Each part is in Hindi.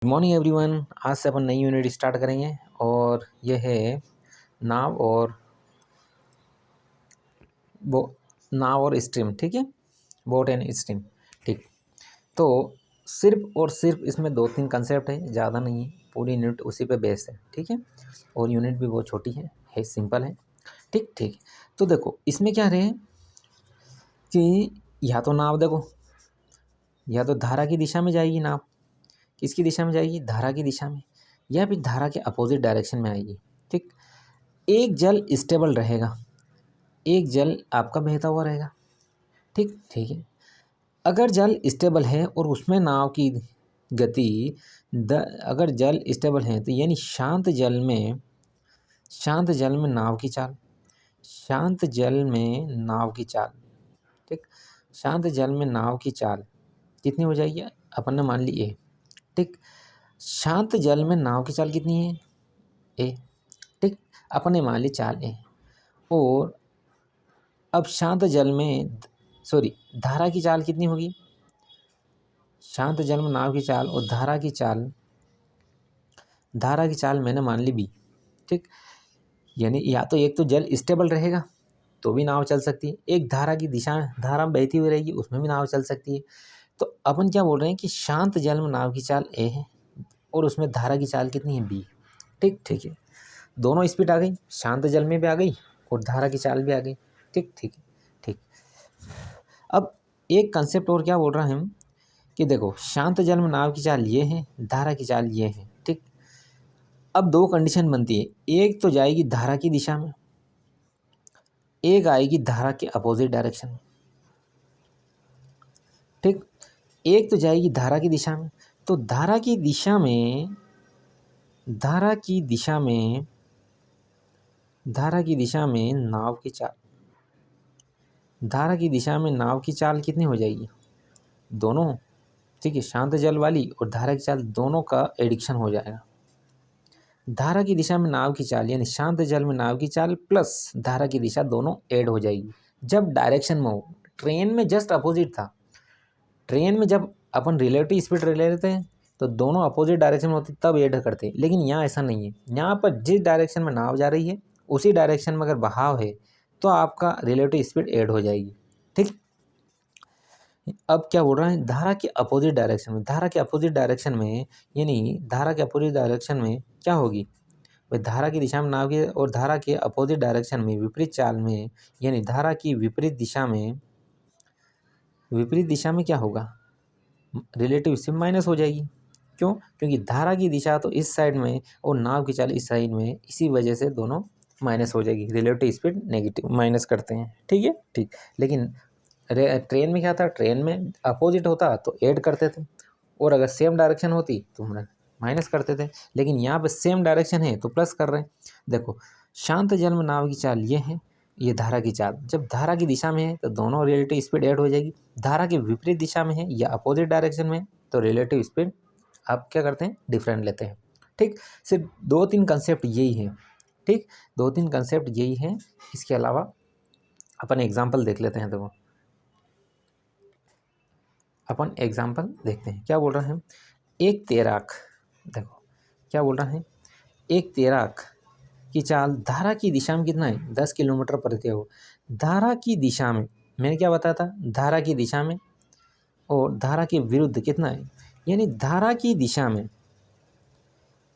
Good morning everyone. आज से अपन नई यूनिट स्टार्ट करेंगे और यह है नाव और वो नाव और स्ट्रीम। ठीक है, बोट एंड स्ट्रीम। ठीक, तो सिर्फ और सिर्फ इसमें दो तीन कंसेप्ट है, ज़्यादा नहीं है। पूरी यूनिट उसी पे बेस्ड है। ठीक है, और यूनिट भी बहुत छोटी है सिंपल है। ठीक ठीक, तो देखो इसमें क्या रहे कि या तो नाव देखो, या तो धारा की दिशा में जाएगी नाव। किसकी दिशा में जाएगी? धारा की दिशा में, या फिर धारा के अपोजिट डायरेक्शन में आएगी। ठीक, एक जल स्टेबल रहेगा, एक जल आपका बहता हुआ रहेगा। ठीक ठीक है, अगर जल स्टेबल है और उसमें नाव की गति अगर जल स्टेबल है तो यानी शांत जल में नाव की चाल, शांत जल में नाव की चाल। ठीक, शांत जल में नाव की चाल कितनी हो जाएगी? अपन ने मान ली ए। ठीक, शांत जल में नाव की चाल कितनी है? ए। ठीक, अपन ने मान ली चाल ए। और अब शांत जल में धारा की चाल कितनी होगी? शांत जल में नाव की चाल और धारा की चाल मैंने मान ली बी। ठीक, यानी या तो एक तो जल स्टेबल रहेगा तो भी नाव चल सकती है, एक धारा की दिशा में धारा बहती हुई रहेगी उसमें भी नाव चल सकती है। तो अपन क्या बोल रहे हैं कि शांत जल में नाव की चाल ए है और उसमें धारा की चाल कितनी है? बी। ठीक ठीक है, दोनों स्पीड आ गई, शांत जल में भी आ गई और धारा की चाल भी आ गई। ठीक ठीक है, ठीक। अब एक कंसेप्ट और क्या बोल रहा है हम कि देखो शांत जल में नाव की चाल ये है, धारा की चाल ये है। ठीक, अब दो कंडीशन बनती है, एक तो जाएगी धारा की दिशा में, एक आएगी धारा के अपोजिट डायरेक्शन में। ठीक, एक तो जाएगी धारा की दिशा में, तो धारा की दिशा में नाव की चाल, धारा की दिशा में नाव की चाल कितनी हो जाएगी? दोनों। ठीक है, शांत जल वाली और धारा की चाल दोनों का एडिक्शन हो जाएगा। धारा की दिशा में नाव की चाल यानी शांत जल में नाव की चाल प्लस धारा की दिशा दोनों ऐड हो जाएगी जब डायरेक्शन में हो। ट्रेन में जस्ट अपोजिट था, ट्रेन में जब अपन रिलेटिव स्पीड ले लेते हैं तो दोनों अपोजिट डायरेक्शन में होती तब ऐड करते हैं, लेकिन यहाँ ऐसा नहीं है। यहाँ पर जिस डायरेक्शन में नाव जा रही है उसी डायरेक्शन में अगर बहाव है तो आपका रिलेटिव स्पीड ऐड हो जाएगी। ठीक, अब क्या बोल रहा है? धारा के अपोजिट डायरेक्शन में, धारा के अपोजिट डायरेक्शन में यानी धारा के अपोजिट डायरेक्शन में क्या होगी भाई? धारा की दिशा में नाव की और धारा के अपोजिट डायरेक्शन में विपरीत चाल में यानी धारा की विपरीत दिशा में क्या होगा? रिलेटिव स्पीड माइनस हो जाएगी। क्यों? क्योंकि धारा की दिशा तो इस साइड में और नाव की चाल इस साइड में, इसी वजह से दोनों माइनस हो जाएगी। रिलेटिव स्पीड नेगेटिव माइनस करते हैं। ठीक है, ठीक। लेकिन ट्रेन में क्या था? ट्रेन में अपोजिट होता तो ऐड करते थे और अगर सेम डायरेक्शन होती तो हम माइनस करते थे, लेकिन यहाँ पे सेम डायरेक्शन है तो प्लस कर रहे हैं। देखो शांत जल में नाव की चाल ये है, ये धारा की चाल। जब धारा की दिशा में है तो दोनों रिलेटिव स्पीड ऐड हो जाएगी, धारा के विपरीत दिशा में है या अपोजिट डायरेक्शन में तो रिलेटिव स्पीड आप क्या करते हैं? डिफरेंट लेते हैं। ठीक, सिर्फ दो तीन कंसेप्ट यही है। ठीक, दो तीन कंसेप्ट यही है, इसके अलावा अपन एग्जाम्पल देख लेते हैं। देखो अपन एग्जाम्पल देखते हैं, क्या बोल रहा है? एक तैराक, देखो क्या बोल रहा है? एक तैराक की चाल धारा की दिशा में कितना है? 10 किलोमीटर प्रति आवर। धारा की दिशा में मैंने क्या बताया था? धारा की दिशा में और धारा के विरुद्ध कितना है? यानी धारा की दिशा में,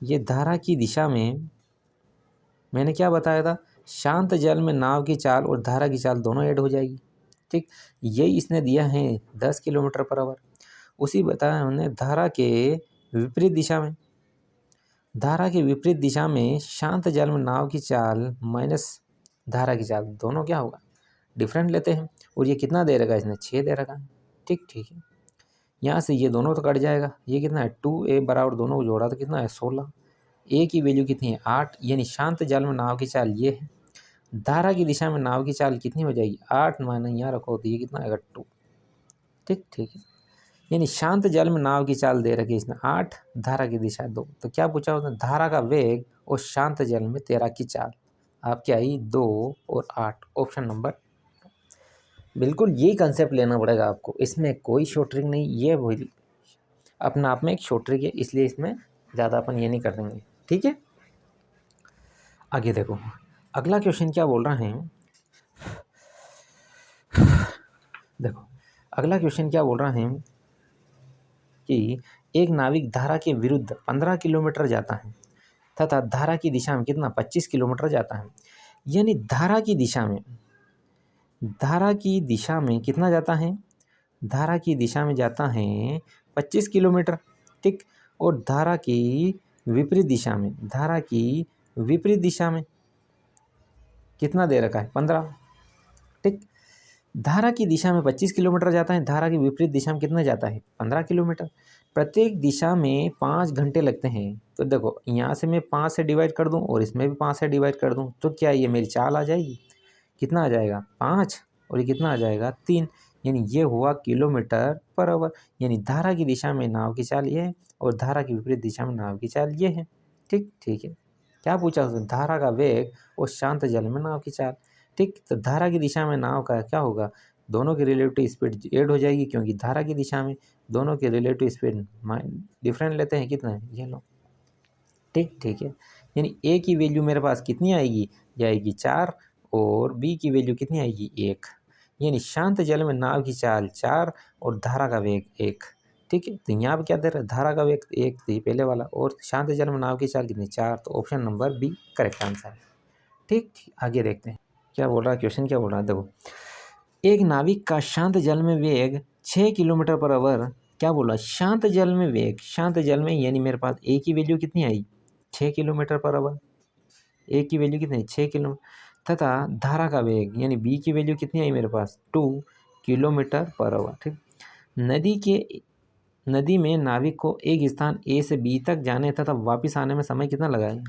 ये धारा की दिशा में मैंने क्या बताया था? शांत जल में नाव की चाल और धारा की चाल दोनों ऐड हो जाएगी। ठीक, यही इसने दिया है 10 किलोमीटर पर आवर। उसी बताया हमने धारा के विपरीत दिशा में, धारा के विपरीत दिशा में शांत जल में नाव की चाल माइनस धारा की चाल दोनों क्या होगा? डिफरेंट लेते हैं। और ये कितना दे रखा है? इसने 6 दे रखा है। ठीक ठीक है, यहाँ से ये दोनों तो कट जाएगा। ये कितना है? 2a बराबर दोनों को जोड़ा तो कितना है? 16। ए की वैल्यू कितनी है? 8। यानी शांत जल में नाव की चाल ये है, धारा की दिशा में नाव की चाल कितनी हो जाएगी? 8 माइनस यहाँ रखो तो ये कितना आएगा? 2। ठीक ठीक है, यानी शांत जल में नाव की चाल दे रखी है इसने 8, धारा की दिशा 2। तो क्या पूछा उसने? धारा का वेग और शांत जल में तैराक की चाल आपकी आई 2 और 8। Option number. बिल्कुल यही कंसेप्ट लेना पड़ेगा आपको, इसमें कोई शॉर्ट ट्रिक नहीं। ये वही अपना आप में एक छोट ट्रिक है, इसलिए इसमें ज़्यादा अपन ये नहीं कर देंगे। ठीक है, आगे देखो अगला क्वेश्चन क्या बोल रहा है। देखो अगला क्वेश्चन क्या बोल रहा है कि एक नाविक धारा के विरुद्ध 15 किलोमीटर जाता है तथा धारा की दिशा में कितना 25 किलोमीटर जाता है। यानी धारा की दिशा में कितना जाता है, धारा की दिशा में जाता है 25 किलोमीटर। ठीक, और धारा की विपरीत दिशा में कितना दे रखा है 15। ठीक, धारा की दिशा में 25 किलोमीटर जाता है, धारा की विपरीत दिशा में कितना जाता है 15 किलोमीटर। प्रत्येक दिशा में 5 घंटे लगते हैं। तो देखो यहाँ से मैं 5 से डिवाइड कर दूँ और इसमें भी 5 से डिवाइड कर दूँ तो क्या ये मेरी चाल आ जाएगी, कितना आ जाएगा 5 और ये कितना आ जाएगा 3। यानी ये हुआ किलोमीटर पर आवर। यानी धारा की दिशा में नाव की चाल ये है और धारा की विपरीत दिशा में नाव की चाल ये है। ठीक है, क्या पूछा उसने, धारा का वेग और शांत जल में नाव की चाल। ठीक, तो धारा की दिशा में नाव का क्या होगा, दोनों की रिलेटिव स्पीड ऐड हो जाएगी, क्योंकि धारा की दिशा में दोनों की रिलेटिव स्पीड डिफरेंट लेते हैं, कितना है ये लो। ठीक है, यानी ए की वैल्यू मेरे पास कितनी आएगी, ये आएगी 4 और बी की वैल्यू कितनी आएगी 1। यानी शांत जल में नाव की चाल 4 और धारा का वेग 1। ठीक है, तो यहाँ पर क्या दे रहा है, धारा का वेग 1 थी पहले वाला और शांत जल में नाव की चाल कितनी 4। तो option number B correct answer है। ठीक, आगे देखते हैं क्या बोल रहा है क्वेश्चन, क्या बोल रहा है देखो। एक नाविक का शांत जल में वेग 6 किलोमीटर पर आवर, क्या बोला शांत जल में वेग, शांत जल में यानी मेरे पास ए की वैल्यू कितनी आई 6 किलोमीटर पर आवर, ए की वैल्यू कितनी 6 किलोमीटर तथा धारा का वेग यानी बी की वैल्यू कितनी आई मेरे पास 2 किलोमीटर पर आवर। ठीक, नदी में नाविक को एक स्थान ए से बी तक जाने तथा वापस आने में समय कितना लगाएगा।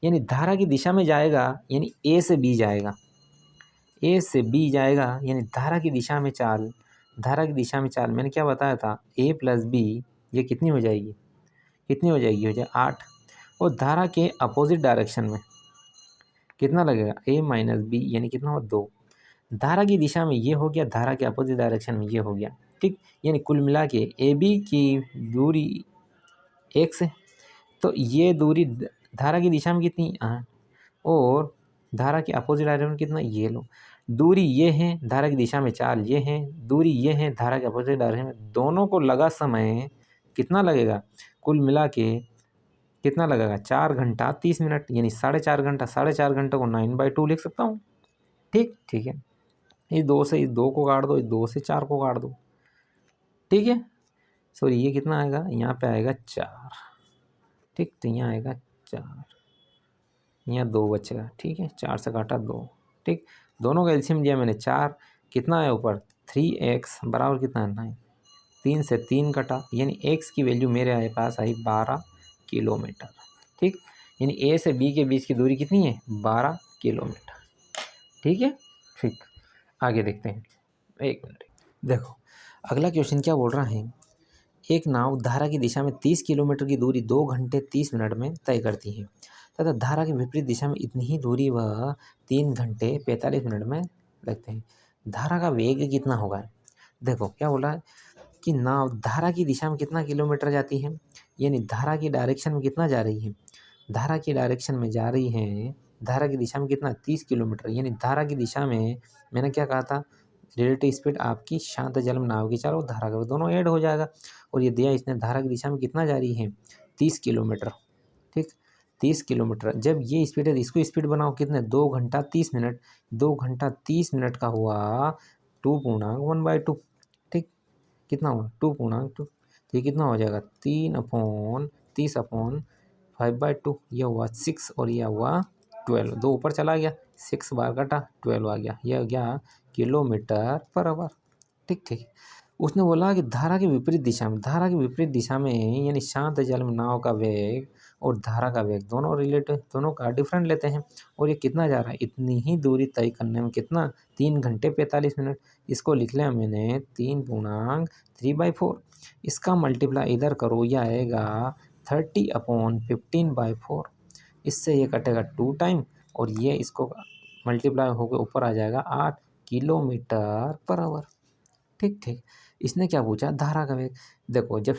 यानी धारा की दिशा में जाएगा, यानी ए से बी जाएगा, यानी धारा की दिशा में चाल मैंने क्या बताया था a प्लस बी, ये कितनी हो जाएगी हो जाए 8। और धारा के अपोजिट डायरेक्शन में कितना लगेगा a माइनस बी, यानी कितना हो 2। धारा की दिशा में ये हो गया, धारा के अपोजिट डायरेक्शन में ये हो गया। ठीक, यानी कुल मिला के ए बी की दूरी x है, तो ये दूरी धारा की दिशा में कितनी और धारा के अपोजिट डायरेक्शन में कितना, ये लो दूरी ये है, धारा की दिशा में चाल ये है, दूरी ये है, धारा के अपोजिट डायरेक्शन में, दोनों को लगा समय कितना लगेगा, कुल मिला के कितना लगेगा 4 घंटा 30 मिनट, यानी 4.5 घंटा। 4.5 घंटे को 9/2 लिख सकता हूँ। ठीक है, इस 2 को काट दो, इस 2 से 4 को काट दो। ठीक है, सॉरी ये कितना आएगा, यहाँ पे आएगा 4। ठीक, तो यहाँ आएगा 4, यहाँ 2 बचेगा। ठीक है, 4 से काटा 2। ठीक, दोनों का एलसीएम दिया मैंने 4, कितना है ऊपर 3x बराबर कितना है 9। 3 से 3 कटा, यानी x की वैल्यू मेरे पास आई 12 किलोमीटर। ठीक, यानी ए से बी के बीच की दूरी कितनी है 12 किलोमीटर। ठीक है, ठीक, आगे देखते हैं। एक मिनट देखो अगला क्वेश्चन क्या बोल रहा है। एक नाव धारा की दिशा में 30 किलोमीटर की दूरी 2 घंटे 30 मिनट में तय करती है तथा धारा की विपरीत दिशा में इतनी ही दूरी वह 3 घंटे 45 मिनट में लगते हैं। धारा का वेग कितना होगा। देखो क्या बोला है कि नाव धारा की दिशा में कितना किलोमीटर जाती है, यानी धारा की डायरेक्शन में कितना जा रही है, धारा की डायरेक्शन में जा रही है, धारा की दिशा में कितना 30 किलोमीटर। यानी धारा की दिशा में मैंने क्या कहा था, रिलेटिव स्पीड आपकी शांत जल में नाव की चाल और धारा का दोनों ऐड हो जाएगा। और ये दिया इसने धारा की दिशा में कितना जा रही है 30 किलोमीटर। ठीक, 30 किलोमीटर, जब ये स्पीड है इसको स्पीड बनाओ कितने 2 घंटा 30 मिनट, 2 घंटा 30 मिनट का हुआ 2.1/2। ठीक, कितना हुआ 2.2, तो ये कितना हो जाएगा 3/30/5/2, ये हुआ 6 और यह हुआ 12, 2 ऊपर चला गया, 6 बार कटा 12 आ गया, यह हो गया किलोमीटर पर आवर। ठीक, उसने बोला कि धारा की विपरीत दिशा में यानी शांत जल में नाव का वेग और धारा का वेग दोनों का डिफरेंट लेते हैं। और ये कितना जा रहा है, इतनी ही दूरी तय करने में कितना 3 घंटे 45 मिनट। इसको लिख लिया मैंने 3.3/4। इसका मल्टीप्लाई इधर करो, यह आएगा 30/15/4। इससे ये कटेगा 2 टाइम और ये इसको मल्टीप्लाई होकर ऊपर आ जाएगा 8 किलोमीटर पर आवर। ठीक, इसने क्या पूछा धारा का वेग। देखो जब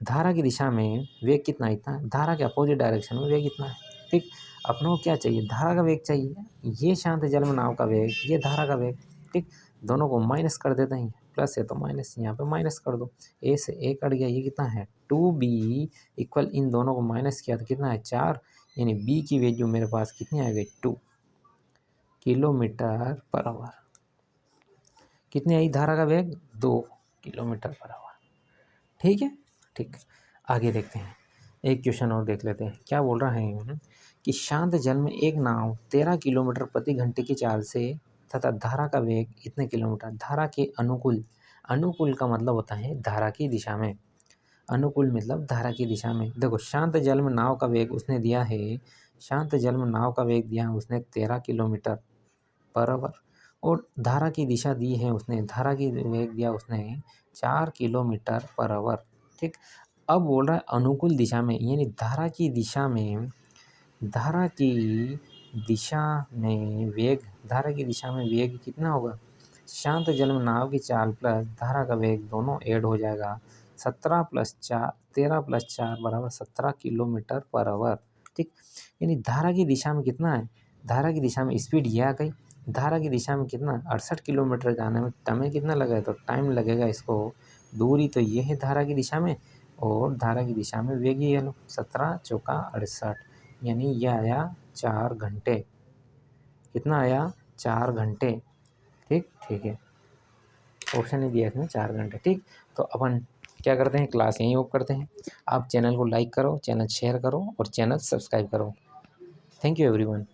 धारा की दिशा में वेग कितना, इतना, धारा के अपोजिट डायरेक्शन में वेग इतना है। ठीक, अपनों को क्या चाहिए, धारा का वेग चाहिए। ये शांत जल में नाव का वेग, ये धारा का वेग। ठीक, दोनों को माइनस कर देते हैं, प्लस है तो माइनस, यहाँ पे माइनस कर दो, ए से ए कट गया, ये कितना है 2b इक्वल, इन दोनों को माइनस किया तो कितना है 4, यानी b की वैल्यू मेरे पास कितनी आ गई 2 किलोमीटर पर आवर। कितनी आई धारा का वेग 2 किलोमीटर पर आवर। ठीक है, ठीक, आगे देखते हैं, एक क्वेश्चन और देख लेते हैं। क्या बोल रहा है कि शांत जल में एक नाव 13 किलोमीटर प्रति घंटे की चाल से तथा धारा का वेग इतने किलोमीटर, धारा के अनुकूल, अनुकूल का मतलब होता है धारा की दिशा में, अनुकूल मतलब धारा की दिशा में। देखो शांत जल में नाव का वेग उसने दिया है, शांत जल में नाव का वेग दिया है उसने 13 किलोमीटर पर आवर, और धारा की दिशा दी है उसने, धारा की वेग दिया उसने 4 किलोमीटर पर आवर। ठीक, अब बोल रहा है अनुकूल दिशा में, यानी धारा की दिशा में, धारा की दिशा में वेग, धारा की दिशा में वेग कितना होगा, शांत जल में नाव की चाल प्लस धारा का वेग दोनों ऐड हो जाएगा, 17 + 4, 13 + 4 बराबर 17 किलोमीटर पर आवर। ठीक, यानी धारा की दिशा में कितना है, धारा की दिशा में स्पीड यह आ गई, धारा की दिशा में कितना 68 किलोमीटर जाने में समय कितना लगेगा, तो टाइम लगेगा इसको, दूरी तो ये है धारा की दिशा में, और धारा की दिशा में वेग ये लो 17 चौका 68, यानी यह आया 4 घंटे। कितना आया 4 घंटे। ठीक, ठीक है, ऑप्शन ही दिया इसमें 4 घंटे। ठीक, तो अपन क्या करते हैं, क्लास यहीं ऑफ करते हैं। आप चैनल को लाइक करो, चैनल शेयर करो और चैनल सब्सक्राइब करो। Thank you everyone.